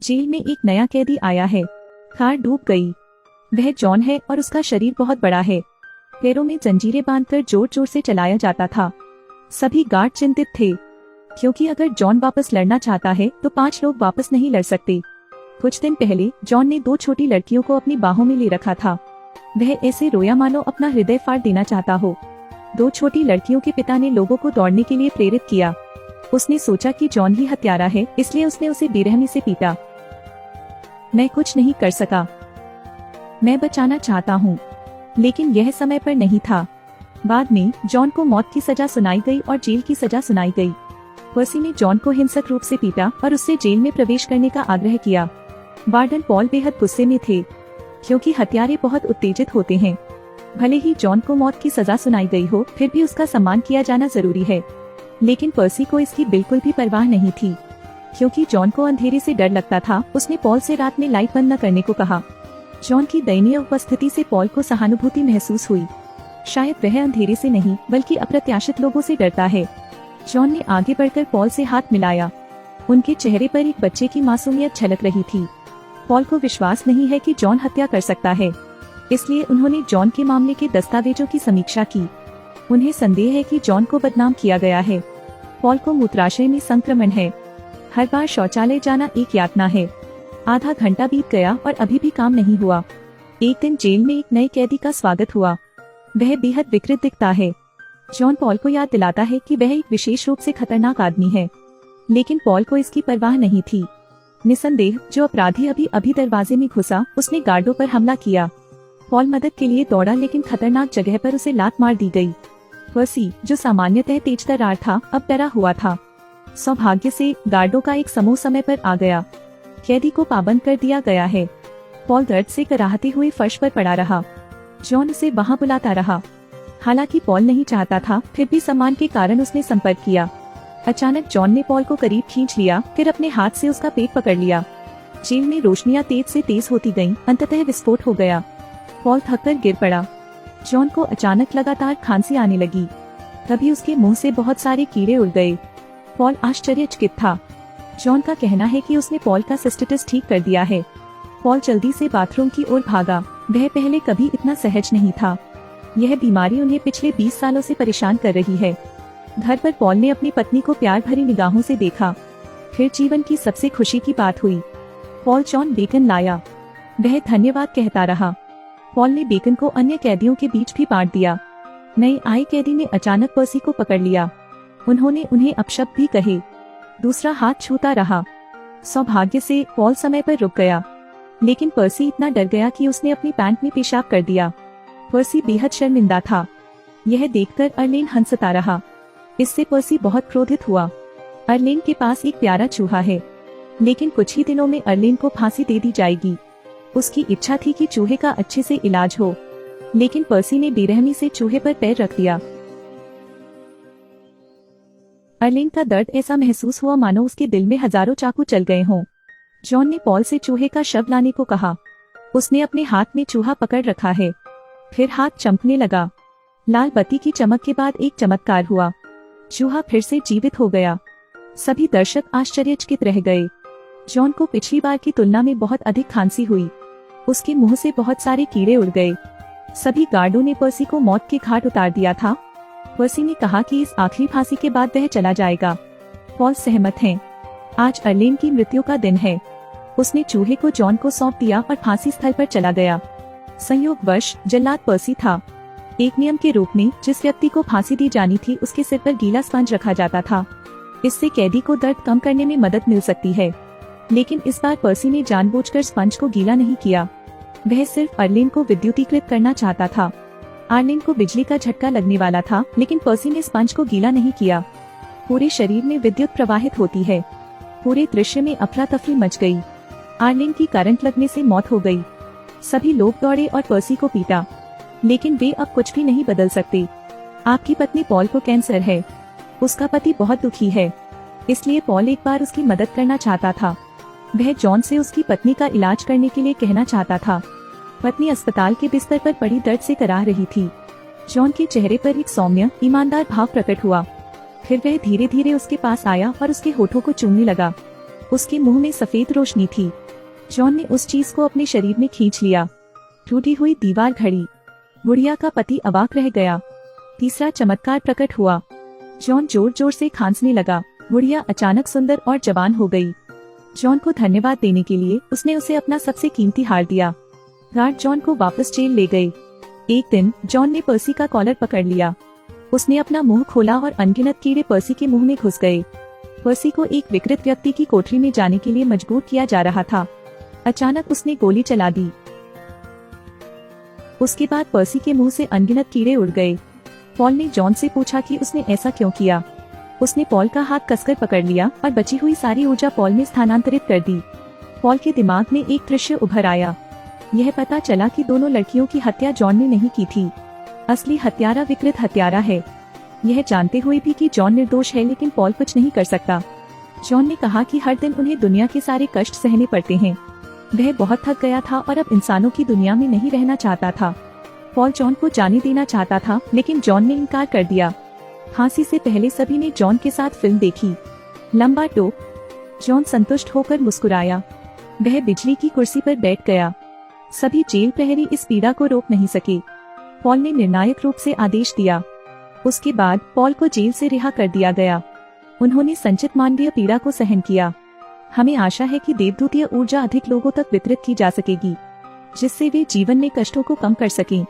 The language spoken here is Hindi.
जेल में एक नया कैदी आया है। कार डूब गई। वह जॉन है और उसका शरीर बहुत बड़ा है। पैरों में जंजीरें बांधकर जोर जोर से चलाया जाता था। सभी गार्ड चिंतित थे, क्योंकि अगर जॉन वापस लड़ना चाहता है तो 5 लोग वापस नहीं लड़ सकते। कुछ दिन पहले जॉन ने 2 छोटी लड़कियों को अपनी बाहों में ले रखा था। वह ऐसे रोया मानो अपना हृदय फाड़ देना चाहता हो। 2 छोटी लड़कियों के पिता ने लोगों को दौड़ने के लिए प्रेरित किया। उसने सोचा कि जॉन ही हत्यारा है, इसलिए उसने उसे बेरहमी से पीटा। मैं कुछ नहीं कर सका। मैं बचाना चाहता हूँ, लेकिन यह समय पर नहीं था। बाद में जॉन को मौत की सजा सुनाई गई और जेल की सजा सुनाई गई। पर्सी ने जॉन को हिंसक रूप से पीटा और उससे जेल में प्रवेश करने का आग्रह किया। वार्डन पॉल बेहद गुस्से में थे, क्योंकि हत्यारे बहुत उत्तेजित होते हैं। भले ही जॉन को मौत की सजा सुनाई गई हो, फिर भी उसका सम्मान किया जाना जरूरी है। लेकिन पर्सी को इसकी बिल्कुल भी परवाह नहीं थी, क्योंकि जॉन को अंधेरे से डर लगता था। उसने पॉल से रात में लाइट बंद न करने को कहा। जॉन की दयनीय उपस्थिति से पॉल को सहानुभूति महसूस हुई। शायद वह अंधेरे से नहीं, बल्कि अप्रत्याशित लोगों से डरता है। जॉन ने आगे बढ़कर पॉल से हाथ मिलाया। उनके चेहरे पर एक बच्चे की मासूमियत झलक रही थी। पॉल को विश्वास नहीं है कि जॉन हत्या कर सकता है, इसलिए उन्होंने जॉन के मामले के दस्तावेजों की समीक्षा की। उन्हें संदेह है कि जॉन को बदनाम किया गया है। पॉल को मूत्राशय में संक्रमण है। हर बार शौचालय जाना एक यातना है। आधा घंटा बीत गया और अभी भी काम नहीं हुआ। एक दिन जेल में एक नए कैदी का स्वागत हुआ। वह बेहद विकृत दिखता है। जॉन पॉल को याद दिलाता है कि वह एक विशेष रूप से खतरनाक आदमी है, लेकिन पॉल को इसकी परवाह नहीं थी। निसंदेह जो अपराधी अभी अभी दरवाजे में घुसा, उसने गार्डों पर हमला किया। पॉल मदद के लिए दौड़ा, लेकिन खतरनाक जगह पर उसे लात मार दी गई। पर्सी, जो सामान्यतः तेजतर्रार था, अब डरा हुआ था। सौभाग्य से गार्डों का एक समूह समय पर आ गया। कैदी को पाबंद कर दिया गया है। पॉल दर्द से कराहते हुए फर्श पर पड़ा रहा। जॉन उसे वहां बुलाता रहा। हालांकि पॉल नहीं चाहता था, फिर भी सम्मान के कारण उसने संपर्क किया। अचानक जॉन ने पॉल को करीब खींच लिया, फिर अपने हाथ से उसका पेट पकड़ लिया। जेल में रोशनियां तेज से तेज होती गईं, अंततः विस्फोट हो गया। पॉल थककर गिर पड़ा। जॉन को अचानक लगातार खांसी आने लगी। तभी उसके मुंह से बहुत सारे कीड़े उड़ गए। पॉल आश्चर्यचकित था। जॉन का कहना है कि उसने पॉल का सिस्टिटिस ठीक कर दिया है। पॉल जल्दी से बाथरूम की ओर भागा। वह पहले कभी इतना सहज नहीं था। यह बीमारी उन्हें पिछले 20 सालों से परेशान कर रही है। घर पर पॉल ने अपनी पत्नी को प्यार भरी निगाहों से देखा। फिर जीवन की सबसे खुशी की बात हुई। पॉल जॉन बेकन लाया। वह धन्यवाद कहता रहा। पॉल ने बेकन को अन्य कैदियों के बीच भी बांट दिया। नए आए कैदी ने अचानक पर्सी को पकड़ लिया। उन्होंने उन्हें अपशब्द भी कहे। दूसरा हाथ छूता रहा। सौभाग्य से पॉल समय पर रुक गया, लेकिन पर्सी इतना डर गया कि उसने अपनी पैंट में पेशाब कर दिया। पर्सी बेहद शर्मिंदा था। यह देखकर अर्लेन हंसता रहा। इससे पर्सी बहुत क्रोधित हुआ। अर्लेन के पास एक प्यारा चूहा है, लेकिन कुछ ही दिनों में अर्लेन को फांसी दे दी जाएगी। उसकी इच्छा थी कि चूहे का अच्छे से इलाज हो, लेकिन पर्सी ने बेरहमी से चूहे पर पैर रख दिया। अर्लेन का दर्द ऐसा महसूस हुआ मानो उसके दिल में हजारों चाकू चल गए हों। जॉन ने पॉल से चूहे का शव लाने को कहा। उसने अपने हाथ में चूहा पकड़ रखा है। फिर हाथ चमकने लगा। लाल बत्ती की चमक के बाद एक चमत्कार हुआ। चूहा फिर से जीवित हो गया। सभी दर्शक आश्चर्यचकित रह गए। जॉन को पिछली बार की तुलना में बहुत अधिक खांसी हुई। उसके मुंह से बहुत सारे कीड़े उड़ गए। सभी गार्डों ने पर्सी को मौत के घाट उतार दिया था। पर्सी ने कहा कि इस आखिरी फांसी के बाद वह चला जाएगा। पॉल सहमत हैं। आज अर्लेन की मृत्यु का दिन है। उसने चूहे को जॉन को सौंप दिया और फांसी स्थल पर चला गया। संयोगवश जल्लाद पर्सी था। एक नियम के रूप में जिस व्यक्ति को फांसी दी जानी थी, उसके सिर पर गीला स्पंज रखा जाता था। इससे कैदी को दर्द कम करने में मदद मिल सकती है। लेकिन इस बार पर्सी ने जानबूझकर स्पंज को गीला नहीं किया। वह सिर्फ अर्लेन को विद्युतीकृत करना चाहता था। अर्लेन को बिजली का झटका लगने वाला था, लेकिन पर्सी ने स्पंज को गीला नहीं किया। पूरे शरीर में विद्युत प्रवाहित होती है। पूरे दृश्य में अफरा तफरी मच गई। अर्लेन की करंट लगने से मौत हो गई। सभी लोग दौड़े और पर्सी को पीटा, लेकिन वे अब कुछ भी नहीं बदल सकते। आपकी पत्नी पॉल को कैंसर है। उसका पति बहुत दुखी है, इसलिए पॉल एक बार उसकी मदद करना चाहता था। वह जॉन से उसकी पत्नी का इलाज करने के लिए कहना चाहता था। पत्नी अस्पताल के बिस्तर पर पड़ी दर्द से कराह रही थी। जॉन के चेहरे पर एक सौम्य, ईमानदार भाव प्रकट हुआ। फिर वह धीरे धीरे उसके पास आया और उसके होठों को चूमने लगा। उसके मुंह में सफेद रोशनी थी। जॉन ने उस चीज को अपने शरीर में खींच लिया। टूटी हुई दीवार घड़ी। बुढ़िया का पति अवाक रह गया। तीसरा चमत्कार प्रकट हुआ। जॉन जोर जोर से खांसने लगा। बुढ़िया अचानक सुंदर और जवान हो गई। जॉन को धन्यवाद देने के लिए उसने उसे अपना सबसे कीमती हार दिया। गार्ड जॉन को वापस जेल ले गए। एक दिन जॉन ने पर्सी का कॉलर पकड़ लिया। उसने अपना मुंह खोला और अनगिनत कीड़े पर्सी के मुंह में घुस गए। पर्सी को एक विकृत व्यक्ति की कोठरी में जाने के लिए मजबूर किया जा रहा था। अचानक उसने गोली चला दी। उसके बाद पर्सी के मुंह से अनगिनत कीड़े उड़ गए। पॉल ने जॉन से पूछा कि उसने ऐसा क्यों किया। उसने पॉल का हाथ कसकर पकड़ लिया और बची हुई सारी ऊर्जा पॉल में स्थानांतरित कर दी। पॉल के दिमाग में एक दृश्य उभर आया। यह पता चला कि दोनों लड़कियों की हत्या जॉन ने नहीं की थी। असली हत्यारा विकृत हत्यारा है। यह जानते हुए भी कि जॉन निर्दोष है, लेकिन पॉल कुछ नहीं कर सकता। जॉन ने कहा कि हर दिन उन्हें दुनिया के सारे कष्ट सहने पड़ते हैं। वह बहुत थक गया था और अब इंसानों की दुनिया में नहीं रहना चाहता था। पॉल जॉन को जाने देना चाहता था, लेकिन जॉन ने इनकार कर दिया। फांसी से पहले सभी ने जॉन के साथ फिल्म देखी, लंबा टोक। जॉन संतुष्ट होकर मुस्कुराया। वह बिजली की कुर्सी पर बैठ गया। सभी जेल प्रहरी इस पीड़ा को रोक नहीं सके। पॉल ने निर्णायक रूप से आदेश दिया। उसके बाद पॉल को जेल से रिहा कर दिया गया। उन्होंने संचित मानवीय पीड़ा को सहन किया। हमें आशा है कि देवदूतीय ऊर्जा अधिक लोगों तक वितरित की जा सकेगी, जिससे वे जीवन में कष्टों को कम कर सकें।